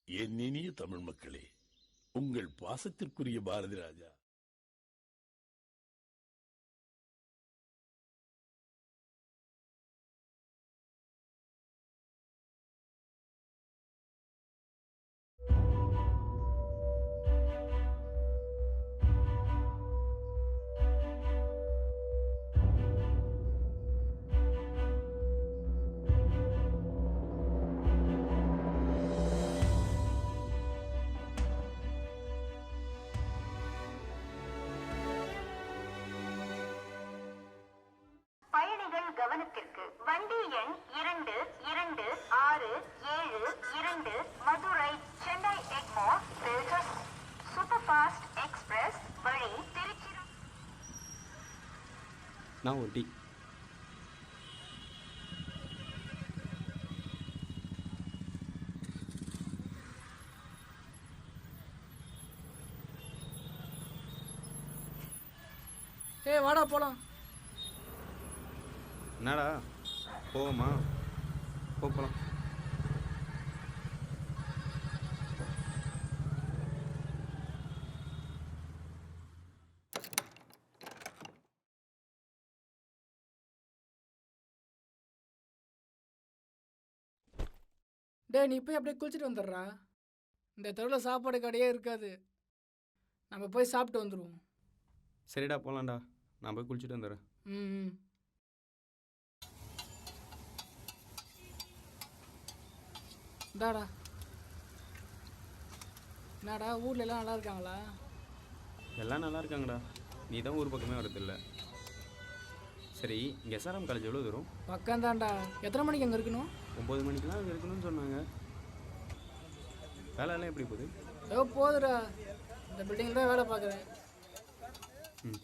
என் இனிய தமிழ் மக்களே, உங்கள் பாசத்திற்குரிய பாரதி ராஜா கவனத்திற்கு வண்டி எண் 2267 Madurai Chennai Egmore super fast express வழி திருச்சி. நான் ஒரு டீ. வாடா போலாம். என்னடா போவோமா? போகலாம். டே, நீ போய் அப்படியே குளிச்சுட்டு வந்துடுறா. இந்த தெருவில் சாப்பாடு கடையே இருக்காது, நம்ம போய் சாப்பிட்டு வந்துடுவோம். சரிடா போகலாம்டா, நான் போய் குளிச்சுட்டு வந்துடுறேன். ம். இந்தாடா. என்னடா ஊரில் எல்லாம் நல்லா இருக்காங்களா? எல்லாம் நல்லா இருக்காங்கடா, நீ தான் ஊர் பக்கமே வரதில்ல. சரி, இங்கே எஸ்ஆர்எம் காலேஜ் எவ்வளோ தூரம்? பக்கம்தான்டா. எத்தனை மணிக்கு அங்கே இருக்கணும்? 9 மணிக்கெலாம் அங்கே இருக்கணும்னு சொன்னாங்க. வேலையெல்லாம் எப்படி போகுது? ஏதோ போகுதுடா, இந்த பில்டிங்கில் தான் வேலை பார்க்குறேன். ம்.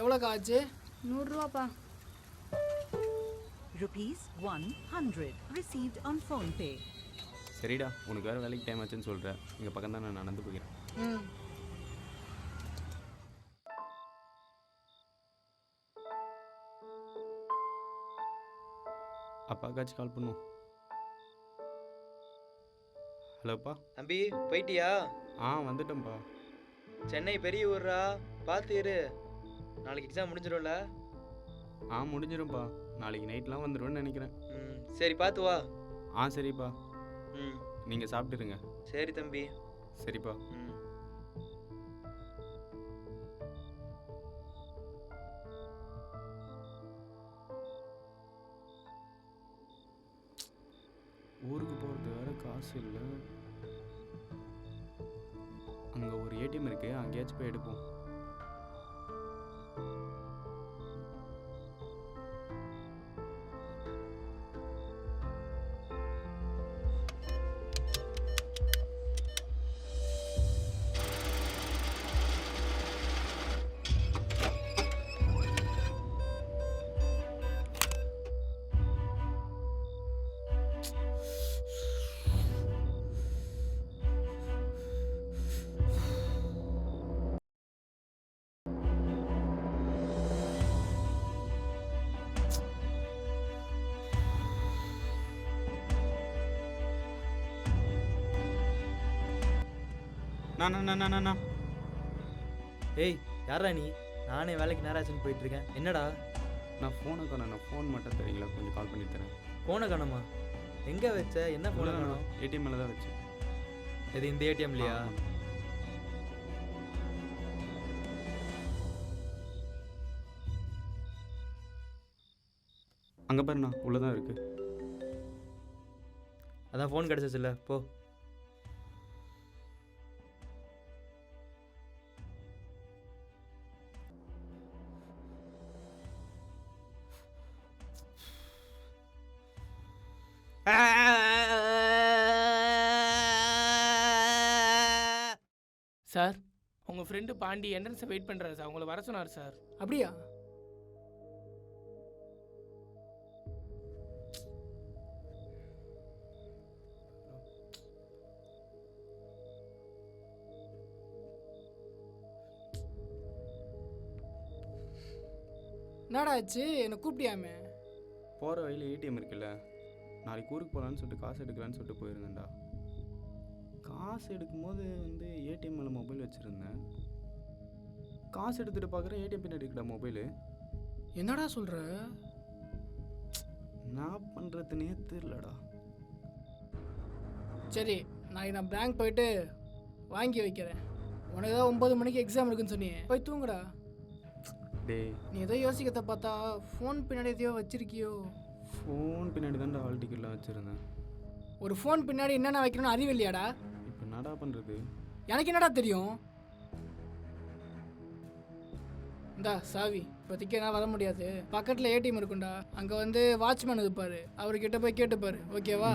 எவ்வளோக்கா ஆச்சு? 100 ரூபாப்பா. ₹100 received on phone pay. சரிடா, உனக்கு வேறு வேலைக்கு டைம் ஆச்சுன்னு சொல்கிறேன். இங்கே பக்கம் தான் நான் நடந்து போகிறேன். ம். அப்பாக்காச்சும் கால் பண்ணும். ஹலோப்பா. தம்பி போயிட்டியா? வந்துட்டேன்ப்பா. சென்னை பெரிய ஊர்ரா, பார்த்து இரு. நாளைக்கு எக்ஸாம் முடிஞ்சிடும்ல? முடிஞ்சிடும்ப்பா. நாளைக்கு நைட்லாம் வந்துடுவேன்னு நினைக்கிறேன். சரி பார்த்து வா. சரிப்பா. நீங்கள் சாப்பிட்டுருங்க. சரி தம்பி. சரிப்பா. ஊருக்கு போகிறது வேறு காசு இல்லை. அங்கே ஒரு ஏடிஎம் இருக்குது, அங்கேயாச்சும் போய் எடுப்போம். நான் ஏய் யாரா நீ? நானே வேலைக்கு நேராச்சுன்னு போயிட்டு இருக்கேன். என்னடா? நான் ஃபோனை காணோம். நான் ஃபோன் மட்டும் தரீங்களா? கொஞ்சம் கால் பண்ணி தரேன். ஃபோனை காணுமா? எங்கே வச்ச? என்ன ஃபோனை காணும்? ஏடிஎம்ல தான் வச்சு. இது இந்த ஏடிஎம்லையா? அங்கே பாருண்ணா, உள்ளே தான் இருக்குது. அதான் ஃபோன் கிடச்சிச்சுல்ல, போ. சார், உங்கள் ஃப்ரெண்டு பாண்டி என்ட்ரன்ஸை வெயிட் பண்ணுறாரு சார், உங்களை வர சொன்னார் சார். அப்படியா? என்னடா ஆச்சு? என்னை கூப்பிட்டியாமே? போகிற வழியில் ஏடிஎம் இருக்குல்ல, நாளைக்கு ஊருக்கு போகலான்னு சொல்லிட்டு காசு எடுக்கலான்னு சொல்லிட்டு போயிருந்தேன்டா. காசு எடுக்கும்போது வந்து ஏடிஎம்மில் மொபைல் வச்சுருந்தேன். காசு எடுத்துகிட்டு பார்க்குறேன் ஏடிஎம் பின்னாடி இருக்குடா மொபைலு. என்னடா சொல்கிற? நான் பண்ணுறதுனே தெரியலடா. சரி, நாளைக்கு நான் பேங்க் போயிட்டு வாங்கி வைக்கிறேன். உனக்கு ஏதோ 9 மணிக்கு எக்ஸாம் இருக்குன்னு சொன்னியே, போய் தூங்குடா. டே, நீ ஏதோ யோசிக்கிறத பார்த்தா ஃபோன் பின்னாடி எதையோ வச்சிருக்கியோ? ஃபோன் பின்னாடி தான்டா ஹால் டிக்கெட்லாம் வச்சுருந்தேன். ஒரு ஃபோன் பின்னாடி என்னென்ன வைக்கணும்னு அறிவு இல்லையாடா? இப்போ என்னடா பண்ணுறது? எனக்கு என்னடா தெரியும்? இந்தா சாவி. இப்போதைக்கு என்னால் வர முடியாது. பக்கத்தில் ஏடிஎம் இருக்குண்டா, அங்கே வந்து வாட்ச்மேன் இருப்பார், அவர்கிட்ட போய் கேட்டுப்பாரு. ஓகேவா?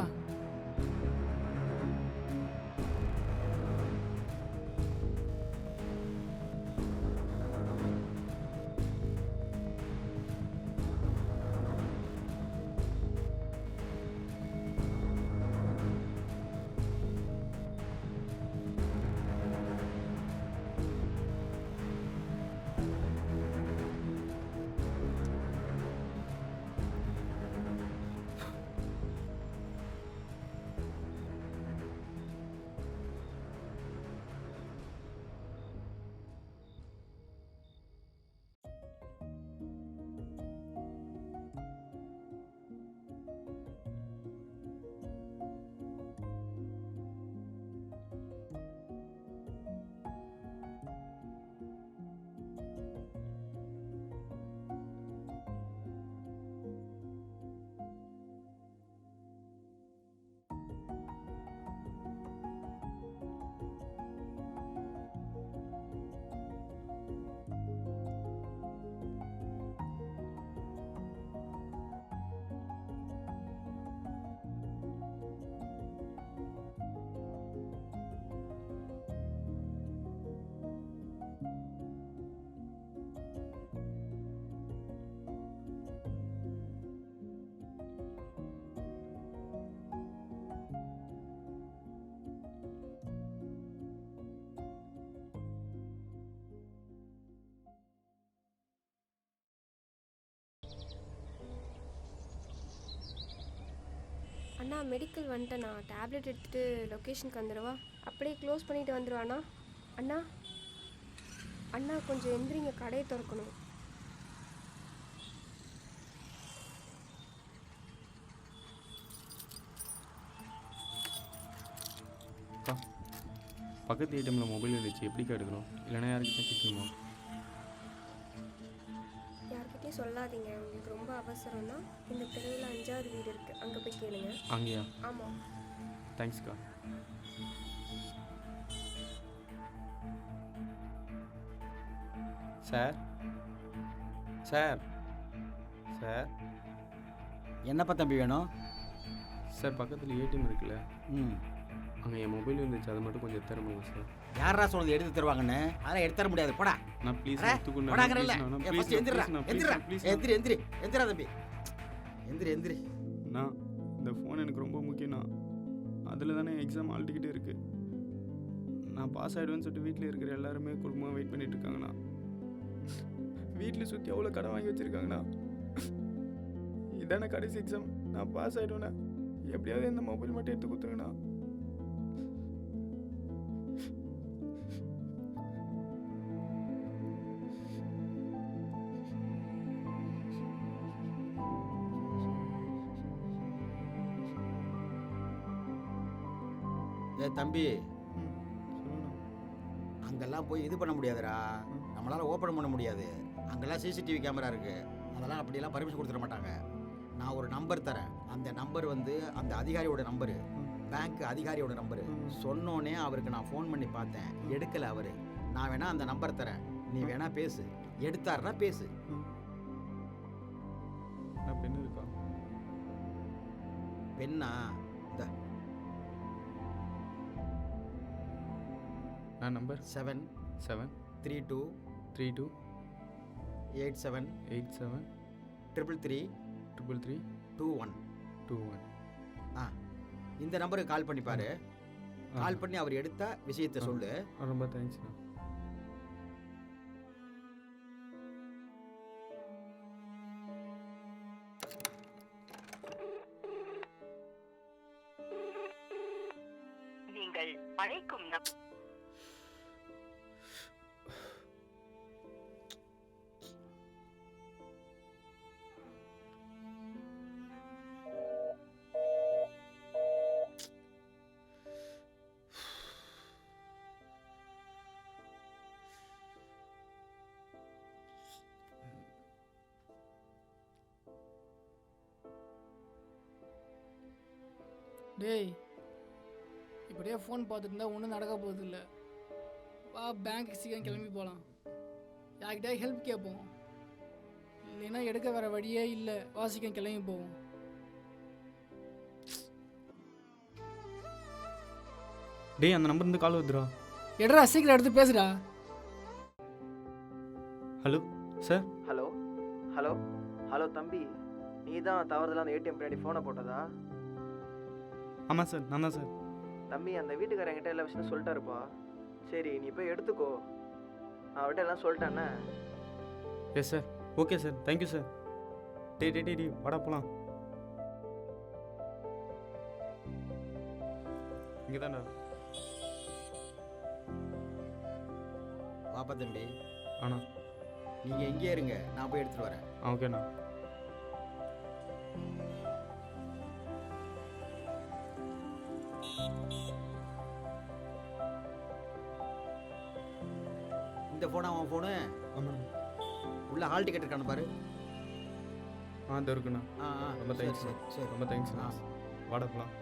அண்ணா மெடிக்கல் வந்துட்டேண்ணா. டேப்லெட் எடுத்துகிட்டு லொக்கேஷனுக்கு வந்துடுவா? அப்படியே க்ளோஸ் பண்ணிவிட்டு வந்துடுவாண்ணா. அண்ணா அண்ணா கொஞ்சம் எந்திரிங்க, கடையை திறக்கணும். பக்கத்து ஏடிஎம்மில் மொபைல் இருந்துச்சு, எப்படிக்கா எடுக்கணும்? இல்லைனா யாருக்கிட்ட கேட்கணுமா? யார்கிட்டையும் சொல்லாதீங்க. உங்களுக்கு ரொம்ப அவசரம்னா இந்த தெருவில் 5வது வீடு இருக்குது, அங்கே போய் கேளுங்க. அங்கேயா? ஆமாம். தேங்க்ஸ்க்கா. சார் சார் சார் என்னப்பா தம்பி வேணும்? சார் பக்கத்தில் ஏடிஎம் இருக்குல்ல, ம், அங்கே என் மொபைல் இருந்துச்சு, அதை மட்டும் கொஞ்சம் எடுத்துற முடியும் சார்? யாரா சொன்னது எடுத்து தருவாங்கன்னு? அதெல்லாம் எடுத்து தர முடியாது, போடா. நான் ப்ளீஸ் போடாங்கறல்ல. ஃபர்ஸ்ட் எந்திரா, எந்திரா, எந்திரி, எந்திரி, எந்திரா தம்பி, எந்திரி, எந்திரி. நான் இந்த ஃபோன் எனக்கு ரொம்ப முக்கியம்ண்ணா. அதில் தானே எக்ஸாம் ஹால் டிக்கெட் இருக்குது. நான் பாஸ் ஆகிடுவேன்னு சொல்லிட்டு வீட்டில் இருக்கிற எல்லாருமே குடும்பமாக வெயிட் பண்ணிட்டு இருக்காங்கண்ணா. வீட்டில் சுற்றி எவ்வளோ கடன் வாங்கி வச்சுருக்காங்கண்ணா. இதானே கடைசி எக்ஸாம், நான் பாஸ் ஆகிடுவேண்ணா. எப்படியாவது இந்த மொபைல் மட்டும் எடுத்து கொடுத்துருங்கண்ணா. ஏ தம்பி, அங்கெல்லாம் போய் இது பண்ண முடியாதுடா. நம்மளால் ஓப்பன் பண்ண முடியாது. அங்கெல்லாம் சிசிடிவி கேமரா இருக்குது. அதெல்லாம் அப்படியெல்லாம் பர்மிஷன் கொடுத்துட மாட்டாங்க. நான் ஒரு நம்பர் தரேன். அந்த நம்பர் வந்து அந்த அதிகாரியோட நம்பரு, பேங்க் அதிகாரியோட நம்பரு. சொன்னோன்னே அவருக்கு நான் ஃபோன் பண்ணி பார்த்தேன், எடுக்கலை அவர். நான் வேணா அந்த நம்பர் தரேன், நீ வேணா பேசு. எடுத்தாருன்னா பேசு. பெண் இருக்கா? பெண்ணா? நான் நம்பர் 732 32 87 87 333 333 21 21. இந்த நம்பருக்கு கால் பண்ணி பாரு. கால் பண்ணி அவர் எடுத்த விஷயத்தை சொல்லு. ரொம்ப தேங்க்ஸ்ண்ணா. நீங்கள் அழைக்கும் டேய் இப்படியே ஃபோன் பார்த்துட்டு இருந்தா ஒன்றும் நடக்க போகுது இல்லை. வா பேங்க்கு சீக்கிரம் கிளம்பி போகலாம். யார்கிட்டயா ஹெல்ப் கேட்போம். இல்லைன்னா எடுக்க வேற வழியே இல்லை. வா சீக்கிரம் கிளம்பி போவோம். டேய் அந்த நம்பர்லேருந்து கால் வந்துடா. எடுறா சீக்கிரம் எடுத்து பேசுடா. Hello sir. Hello hello hello தம்பி, நீ தான் தவறுதலாக அந்த ஏடிஎம் பின்னாடி ஃபோனை போட்டதா? ஆமாம் சார், நான் தான் சார். தம்பி, அந்த வீட்டுக்காரன் என்கிட்ட எல்லா விஷயம் சொல்லிட்டாருப்பா. சரி நீ போய் எடுத்துக்கோ, நான் அவர்கிட்ட எல்லாம் சொல்லிட்டேன்னே. Yes sir. Okay sir, thank you sir. டே வாடா போகலாம். இங்கே தான்டா. வாப்பா தம்பி. ஆண்ணா. நீங்கள் எங்கேயே இருங்க, நான் போய் எடுத்துகிட்டு வரேன். ஓகேண்ணா. இந்த ஃபோனா அவன் ஃபோனு? ஆமாண்ணா. உள்ள ஹால் டிக்கெட் இருக்கானு பாரு. இதோ இருக்குண்ணா. ஆ ரொம்ப சரி தேங்க்ஸ். சரி சரி ரொம்ப தேங்க்ஸ். ஆ வாடா போகலாம்.